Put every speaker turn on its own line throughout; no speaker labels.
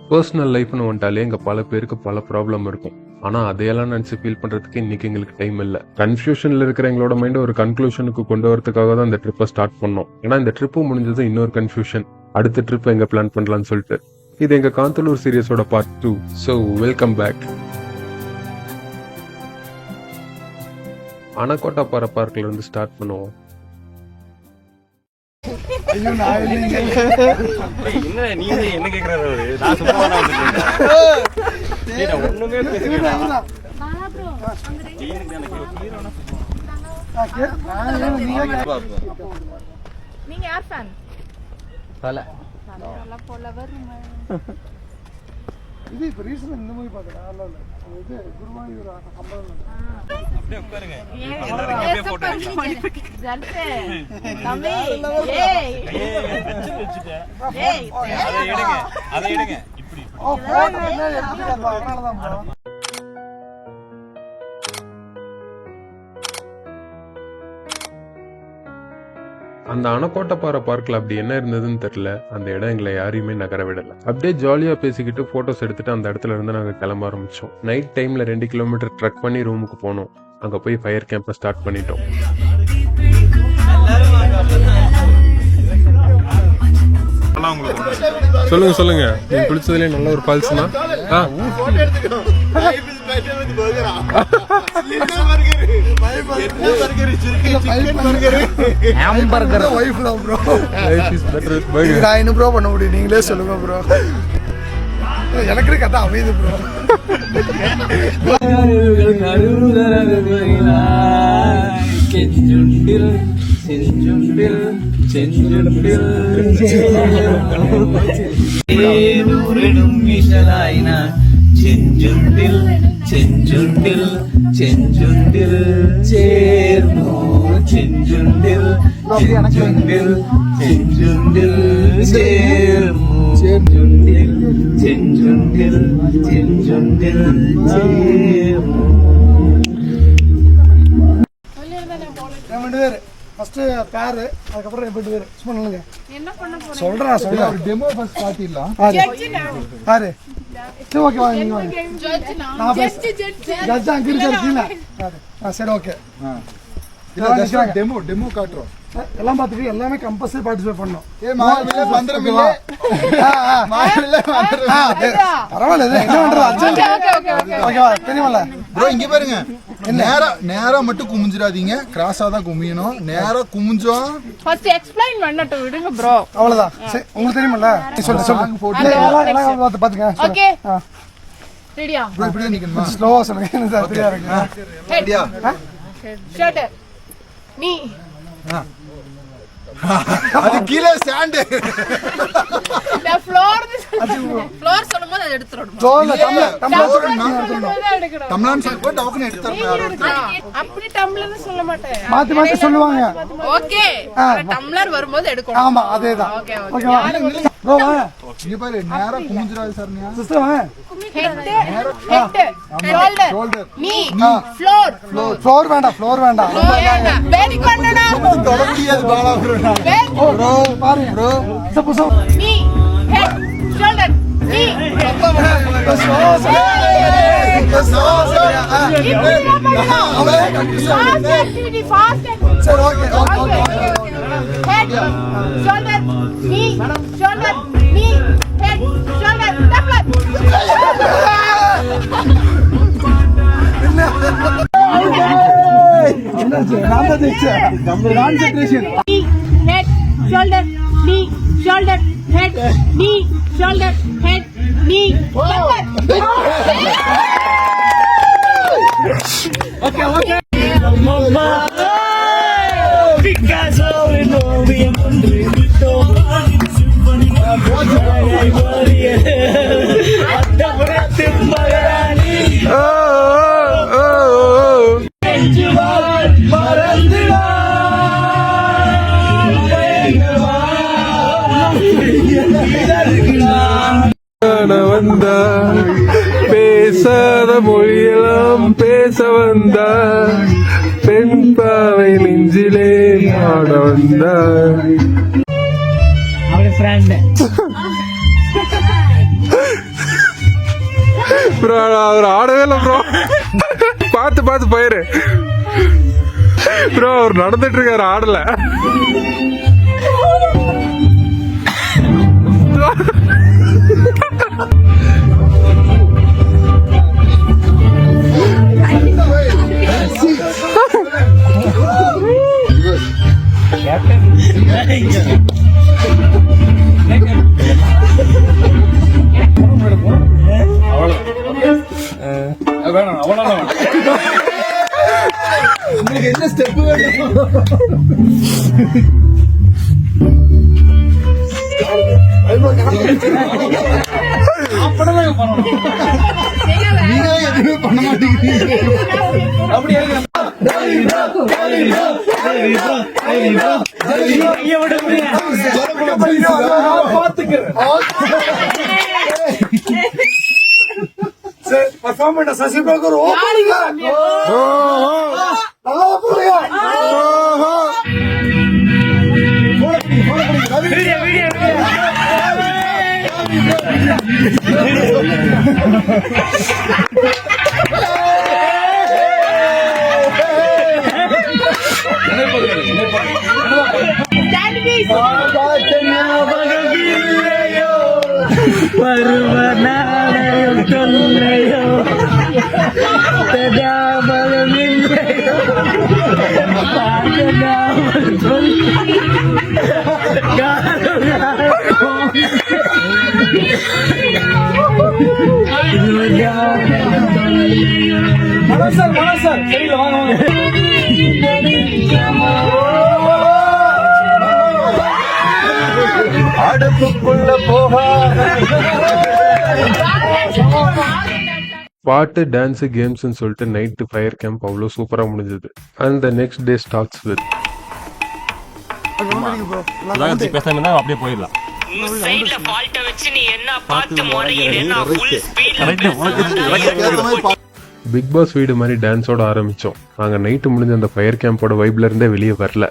Personal லைஃப்னு வந்துட்டாலே இங்க பல பேருக்கு பல ப்ராப்ளம் இருக்கும். ஆனா அதையெல்லாம் நினைச்சு ஃபீல் பண்றதுக்கு இன்னைக்கு எங்களுக்கு டைம் இல்ல. கன்ஃபியூஷன்ல இருக்கிற எங்களோட மைண்ட் ஒரு கன்க்ளூஷனுக்கு கொண்டு வரதுக்காக தான் இந்த ட்ரிப்பை ஸ்டார்ட் பண்ணோம். ஏன்னா இந்த ட்ரிப்பு முடிஞ்சது இன்னொரு கன்ஃபியூஷன், அடுத்த ட்ரிப் எங்க பிளான் பண்ணலாம்னு சொல்லிட்டு. இது எங்க காந்தலூர் சீரியஸோட part 2. So welcome back. Anakotta பாறை பார்க்ல இருந்து ஸ்டார்ட் பண்ணுவோம்.
என்ன கேக்குறாரு? நான் சும்மா ஒண்ணுமே
நீங்க யார் ஃபேன்?
இது இப்ப ரீசன் இந்த மூவி பாக்குறேன். இல்ல இது குருவாயூர் அம்பலம்.
அப்படியே உட்காருங்க. அதை எடுங்க. இப்படி
அதனாலதான்
அந்த அணக்கோட்டை பாறை பார்க்ல அப்படி என்ன இருந்ததுன்னு தெரியல. அந்த இடம் எங்களை யாரையுமே நகர விடல. அப்படியே ஜாலியா பேசிக்கிட்டு போட்டோஸ் எடுத்துட்டு அந்த இடத்துல இருந்து நாங்க கிளம்ப ஆரம்பிச்சோம். நைட் டைம்ல 2 கிலோமீட்டர் ட்ரக் பண்ணி ரூமுக்கு போனோம். அங்க போய் ஃபயர் கேம்ப ஸ்டார்ட் பண்ணிட்டோம். சொல்லுங்க நீங்க குளிச்சதுல நல்ல ஒரு ஃபால்ஸ்னா
ப்ரோ பண்ண முடியும். நீங்களே சொல்லுங்க ப்ரோ. எனக்கு கதை அமையுது ப்ரோ.
ചെഞ്ചുണ്ടിൽ ചെഞ്ചുണ്ടിൽ ചെഞ്ചുണ്ടിൽ ചേർന്നു ചെഞ്ചുണ്ടിൽ ചെഞ്ചുണ്ടിൽ ചെഞ്ചുണ്ടിൽ ചേർന്നു ചെഞ്ചുണ്ടിൽ ചെഞ്ചുണ്ടിൽ ചെഞ്ചുണ്ടിൽ ചേർന്നു.
ஃபர்ஸ்ட் பேர், அதுக்கப்புறம் 2 பேர் சும்மா நில்லுங்க. என்ன பண்ண போறீங்க? சொல்றேன் ஒரு டெமோ ஃபர்ஸ்ட் காட்டிடலாம். பாரு சரி ஓகே வாங்க நீங்க வாங்க. ஜட்ஜ் அங்க இருக்கீங்க. சரி ஓகே. இல்ல டெமோ காட்றோம். எல்லாம் பாத்துட்டு எல்லாமே கம்பல்சரி பார்ட்டிசிபேட் பண்ணனும். மாவில 15 மில்ல மாவில 15 பரவாயில்லை. என்ன பண்றது? ஓகேவா தெரியுமல
ப்ரோ. இங்க பாருங்க, நேரா மட்டும் குமிஞ்சிராதீங்க, கிராஸா தான் குமியணும். நேரா குமிஞ்சோம்
ஃபர்ஸ்ட் எக்ஸ்பிளைன் பண்ணட்டும் விடுங்க ப்ரோ.
அவ்வளவுதான். சரி உங்களுக்கு தெரியுமல? சொல்லு எல்லாம் பாத்துங்க.
ஓகே ரெடியா
ப்ரோ? இப்படியே நிக்கணுமா?
ஸ்லோவா சொல்லுங்க. எனக்கு சரியா இருக்கு.
ரெடியா?
ஷட்டர் நீ
அது கீழே ஸ்டாண்ட்.
நான் ஃப்ளோர் சொல்லும்போது அதை எடுத்துறணும்.
டம்ளர் சொல்லுங்க, டவுன் எடுத்துறணும்.
அப்படி டம்ளர்னு சொல்ல மாட்டேன்,
மாத்தி மாத்தி சொல்லுவாங்க.
ஓகே டம்ளர் வரும்போது எடுக்கணும்.
ஆமா அதேதான். ஓகேவா ப்ரோ? வா
இங்க பாரு, நேரா குமிஞ்சிராது சரண்யா.
சிஸ்டர் வா.
ஹெட் ஷோல்டர் நீ ஃப்ளோர் வேண்டாம். பேடி பண்ணனும்.
தொட முடியாது பாலா ப்ரோ.
பாருங்க ப்ரோ. சப்போஸ்
நீ ஹெட் ஷோல்டர் நீ ஃபாஸ்ட்.
சரி ஓகே
ஹெட் ஷோல்டர் நீ ஷோல்டர் நீ head shoulder tumbler. Head, shoulder, knee, shoulder, head, knee, shoulder, head, knee, okay.
Picasso in ovium ஒன்று அத்தபுரத்தின் மகாராணி
வந்தார் பேசாத மொழியெல்லாம் பேச வந்தார். பெண் பாவை நெஞ்சிலே பாட வந்தார். ப்ரோ அவர் ஆடவே இல்லை ப்ரோ. பார்த்து போயிரு ப்ரோ. அவர் நடந்துட்டு இருக்காரு, ஆடல.
என்ன ஸ்டெப் வேணும்?
நீங்க எதுவுமே பண்ண மாட்டேங்கிறீங்க.
பர்ஃபார்ம் பண்ண சசி பேக்கர்
Stand please.
பருவநாளையும் சொல்லையோ தடாமலமில்லையோ பாடலாமல் அடுப்புக்குள்ள போகா
பாட்டு, டான்ஸ், கேம்ஸ்ன்னு சொல்லிட்டு நைட்டு ஃபயர் கேம்ப் அவ்வளோ சூப்பராக முடிஞ்சது. And the next day starts with
பேசாம இருந்தா அப்படியே போயிடலாம்.
சைடுல ஃபால்ட்ட வச்சு நீ என்ன பார்த்து முறையினா ஃபுல் ஸ்பீட்ல
பிக் பாஸ் வீடு மாதிரி டான்ஸோட ஆரம்பித்தோம். நாங்கள் நைட்டு முடிஞ்ச அந்த ஃபயர் கேம்போட வைப்ல இருந்தே வெளியே வரல.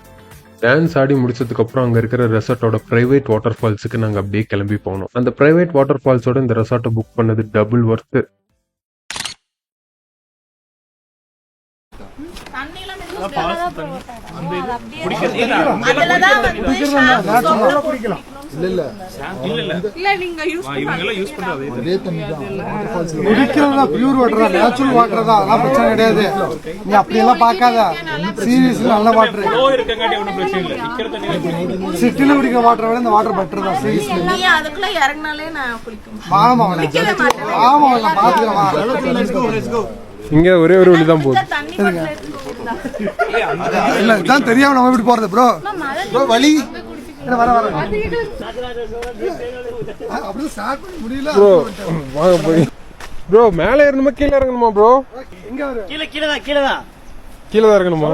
டான்ஸ் ஆடி முடிச்சதுக்கப்புறம் அங்கே இருக்கிற ரெசார்ட்டோட ப்ரைவேட் வாட்டர் ஃபால்ஸுக்கு நாங்கள் அப்படியே கிளம்பி போனோம். அந்த ப்ரைவேட் வாட்டர் ஃபால்ஸோட இந்த ரெசார்ட்டை புக் பண்ணது டபுள் ஒர்த்து.
இல்ல நீங்க யூஸ்
அதே தண்ணி தான் வாட்டர் ஃபால்ஸ்ல
குடிக்கிறதா பியூர் வாட்டரா, நேச்சுரல் வாட்டர் தான், அதெல்லாம் பிரச்சனை கிடையாது. நீ அப்படியெல்லாம் பார்க்காத, சீரியஸ்லி நல்ல வாட்டர். சிட்டில குடிக்கிற வாட்டரை விட இந்த வாட்டர் பெட்டர் தான், சீரியஸ்லி.
நீ அதுக்குள்ள இறங்கினாலே நான் குளிக்கும்.
ஆமா ஆமா நான் பாத்துக்கிறேன்.
இங்கே ஒரே ஒரு வழி தான் போகுது.
தண்ணி பாட்டில்
இல்ல இதான் தெரியாம நம்ம எப்படி போறது ப்ரோ?
வழி
வர அப்படியே ஸ்டார்ட் பண்ண முடியல.
ப்ரோ வாங்க போய் ப்ரோ மேலே ஏறணுமா கீழே இறங்கணுமா ப்ரோ?
எங்க வர
கீழே தான் இறங்கணுமா?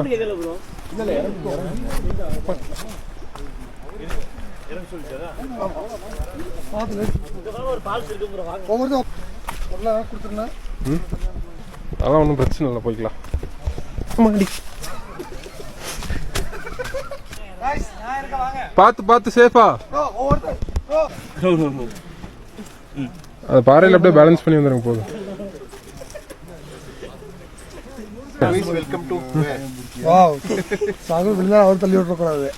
ஒவ்வொருத்தரும் கொடுத்துருந்தேன்.
அதெல்லாம் ஒன்றும் பிரச்சனை இல்லை, போய்க்கலாம். ஆமாடி பார்த்து சேஃபா. அது பாறையில் அப்படியே பேலன்ஸ் பண்ணி வந்துருங்க போதும்.
வாவ் சாகு விழுந்தா அவர் தள்ளி விட்டுற கூடாது.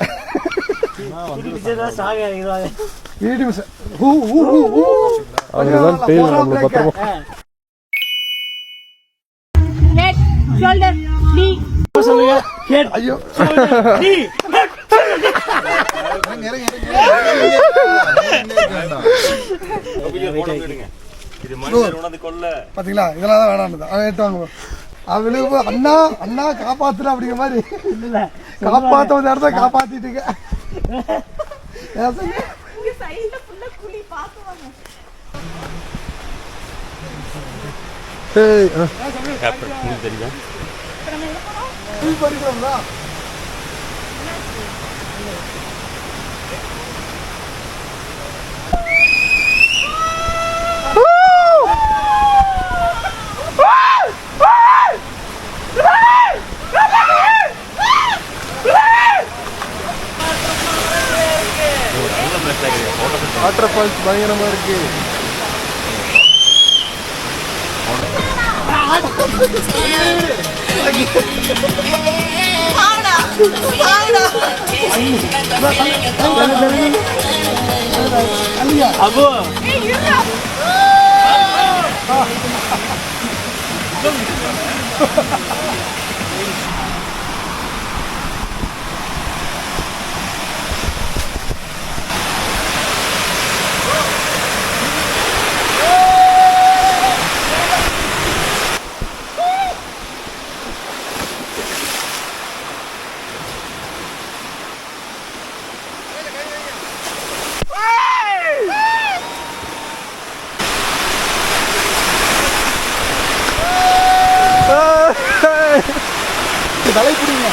வீட்டு மிஸ்
அதுதான் தெரியல நம்மள பத்திரமா.
head shoulder knee
ஐயோ பாத்தீங்களா, இதெல்லாம் தான் வேணாம். ஏற்றுவாங்க அவளுக்கு அண்ணா அண்ணா காப்பாத்துற அப்படிங்கிற மாதிரி காப்பாத்த ஒரு இடத்த காப்பாத்திட்டுங்க.
சைடுல ஃபுல்லா குளி பாக்குவாங்க.
தெரியுதா?
வாட்டர் ஃபால்ஸ் பயங்கரமா இருக்கு.
வாங்கடா வாங்கடா
அப்போ
ஏய் இருடா
தலை பிடிங்க.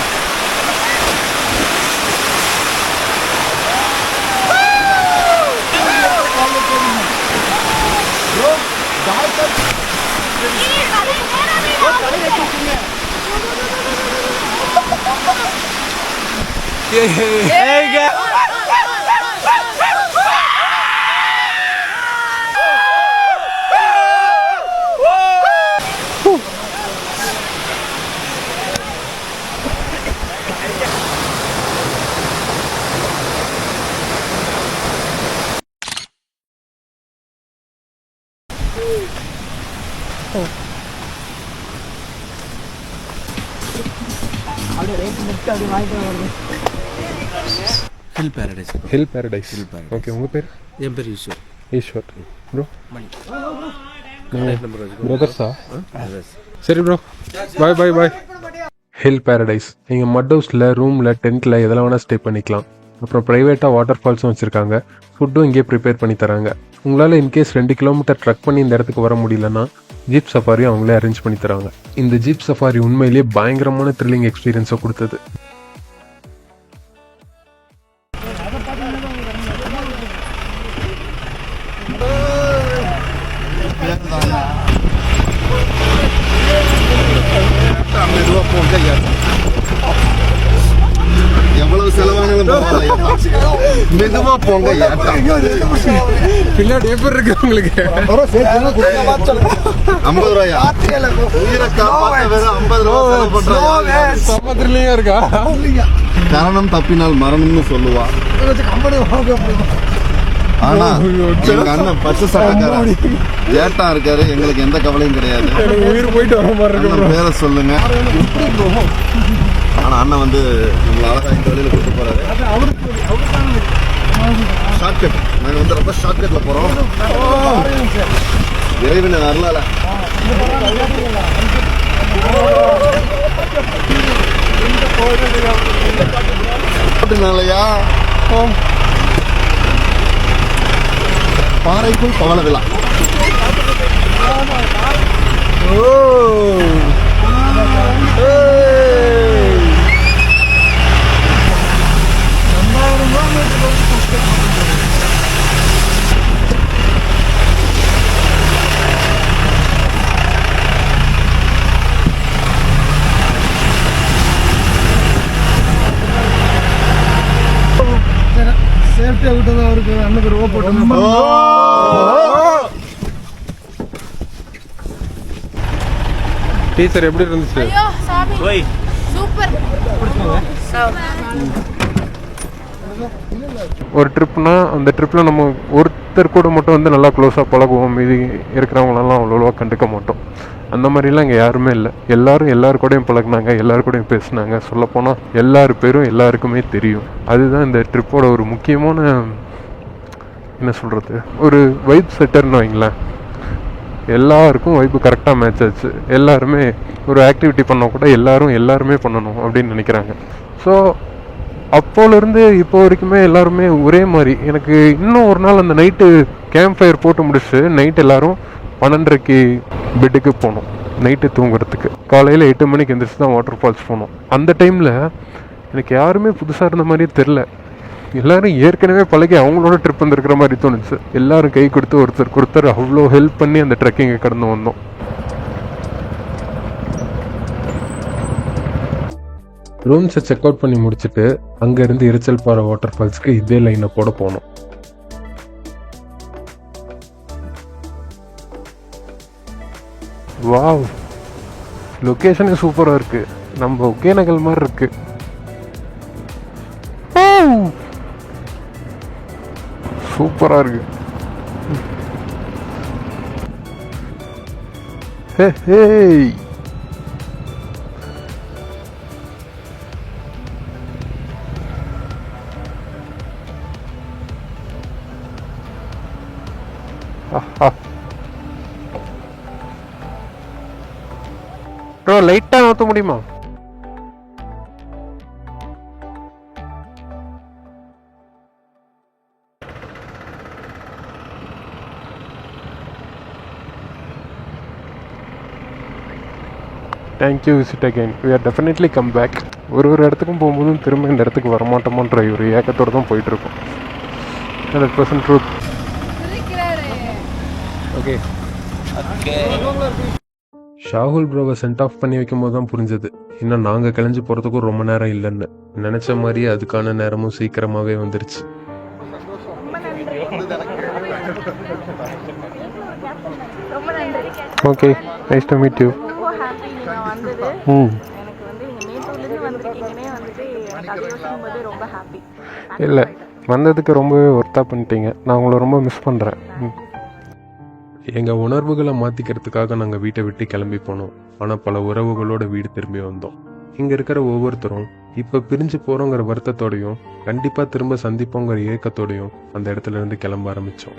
Hill paradise.
Hill paradise. Okay, உங்கள் பேர்?
என் பேர் ஈஸ்வர்.
ஈஸ்வர். ப்ரோ
மணி.
பிரதர்ஸா? சரி bro, bye bye bye. Hill paradise. நீங்கள் மட் ஹவுஸில், ரூமில், டென்ட்டில் எதெல்லாம் வேணால் ஸ்டே பண்ணிக்கலாம். அப்புறம் ப்ரைவேட்டாக வாட்டர் ஃபால்ஸும் வச்சுருக்காங்க. ஃபுட்டும் இங்கே ப்ரிப்பேர் பண்ணி தராங்க. உங்களால் இன்கேஸ் 2 கிலோமீட்டர் ட்ரக் பண்ணி இந்த இடத்துக்கு வர முடியலன்னா ஜீப் சஃபாரியும் அவங்களே அரேஞ்ச் பண்ணி தராங்க. இந்த ஜீப் சஃபாரி உண்மையிலேயே பயங்கரமான த்ரில்லிங் எக்ஸ்பீரியன்ஸை கொடுத்தது.
எவ்வளவு செலவானாலும் மெதுவா போங்க.
பின்னாடி எப்படி இருக்கு உங்களுக்கு?
50 ரூபாயா? உயிரை காப்பாற்ற வெறும் 50 ரூபா செலவு பண்றாங்க.
சமத்திலேயே இருக்கா?
கரணம் தப்பினால் மரணம்னு சொல்லுவா. ஆனா எங்க அண்ணன் பச்சை சட்டக்காரன் ஜேட்டா இருக்காரு. எங்களுக்கு எந்த கவலையும் கிடையாது.
உயிர் போயிட்டு வர மாதிரி இருக்கு.
பேரை சொல்லுங்க. ஆனா அண்ணன் வந்து நம்மள அழகா இந்த வழியில கூட்டு போறாரு. ஷார்ட்கட். நாங்க வந்து ரொம்ப ஷார்ட்கட்ல போறோம். இறைவன் அருளால. நாளையா பாறைக்குள் பவள விழா.
சேஃப்டியா விட்டது அவருக்கு. அண்ணனுக்கு ரூபா போட்டு
டீச்சர் எப்படி இருந்துச்சு?
ஐயோ சாமி சூப்பர்.
ஒரு ட்ரிப்னா அந்த ட்ரிப்பில் நம்ம ஒருத்தர் கூட மட்டும் வந்து நல்லா க்ளோஸாக பழகுவோம். மீதி இருக்கிறவங்களெல்லாம் அவ்வளோவா கண்டுக்க மாட்டோம். அந்த மாதிரிலாம் இங்கே யாருமே இல்லை. எல்லாரும் கூடயும் பழகினாங்க, எல்லாரு கூடயும் பேசினாங்க. சொல்லப்போனால் எல்லார் பேரும் எல்லாருக்குமே தெரியும். அதுதான் இந்த ட்ரிப்போட ஒரு முக்கியமான, என்ன சொல்கிறது, ஒரு வைப் செட்டர்னு வைங்களேன். எல்லாருக்கும் வைப்பு கரெக்டாக மேட்ச் ஆச்சு. எல்லாருமே ஒரு ஆக்டிவிட்டி பண்ணால் கூட எல்லாருமே பண்ணணும் அப்படின்னு நினைக்கிறாங்க. ஸோ அப்போலேருந்து இப்போ வரைக்குமே எல்லாருமே ஒரே மாதிரி. எனக்கு இன்னும் ஒரு நாள் அந்த நைட்டு கேம்ப் ஃபயர் போட்டு முடிச்சு நைட் எல்லோரும் 12:30க்கு பெட்டுக்கு போனோம். நைட்டு தூங்குறதுக்கு காலையில் 8 மணிக்கு எந்திரிச்சு தான் வாட்டர் ஃபால்ஸ் போனோம். அந்த டைமில் எனக்கு யாருமே புதுசாக இருந்த மாதிரியே தெரில. எல்லோரும் ஏற்கனவே பழகி அவங்களோட ட்ரிப் வந்துருக்கிற மாதிரி தோணுச்சு. எல்லோரும் கை கொடுத்து ஒருத்தர் அவ்வளோ ஹெல்ப் பண்ணி அந்த ட்ரெக்கிங்கை கடந்து வந்தோம். ரூம்ஸை செக் அவுட் பண்ணி முடிச்சுட்டு அங்கேருந்து இரைச்சல் பாறை வாட்டர் ஃபால்ஸ்க்கு இதே லைனை போட போனோம். வாவ், லொக்கேஷனே சூப்பராக இருக்கு. நம்ம ஒகேனக்கல் மாதிரி இருக்கு. சூப்பராக இருக்கு. ஹே ப்ரோ லைட்டாக நோத்த முடியுமா? Thank you. Visit again. We are definitely come back. ஒரு இடத்துக்கும் போகும்போதும் திரும்ப இந்த இடத்துக்கு வரமாட்டோமோன்ற ஒரு ஏக்கத்தோடு தான் போயிட்டுருக்கோம். 100% ட்ரூத். ஓகே. ஷாகுல் ப்ரோவை சென்ட் ஆஃப் பண்ணி வைக்கும்போது தான் புரிஞ்சது இன்னும் நாங்கள் கிளஞ்சி போகிறதுக்கும் ரொம்ப நேரம் இல்லைன்னு. நினச்ச மாதிரியே அதுக்கான நேரமும் சீக்கிரமாகவே வந்துருச்சு. Okay, nice to meet you.
ரொம்ப ஹாப்பி நீங்கள் வந்தது. எனக்கு வந்து நீங்கள் நேட்டூர்லேருந்து வந்திருக்கீங்கன்னே வந்துட்டு எனக்கு அது யோசிக்கும்போது ரொம்ப ஹாப்பி.
இல்லை, வந்ததுக்கு ரொம்பவே ஒர்த்தாக பண்ணிட்டீங்க. நான் உங்களை ரொம்ப மிஸ் பண்ணுறேன். எங்கள் உணர்வுகளை மாற்றிக்கிறதுக்காக நாங்கள் வீட்டை விட்டு கிளம்பி போனோம். ஆனால் பல உறவுகளோட வீடு திரும்பி வந்தோம். இங்கே இருக்கிற ஒவ்வொருத்தரும் இப்போ பிரிஞ்சு போகிறோங்கிற வருத்தத்தோடையும் கண்டிப்பாக திரும்ப சந்திப்போங்கிற ஏக்கத்தோடையும் அந்த இடத்துல இருந்து கிளம்ப ஆரம்பித்தோம்.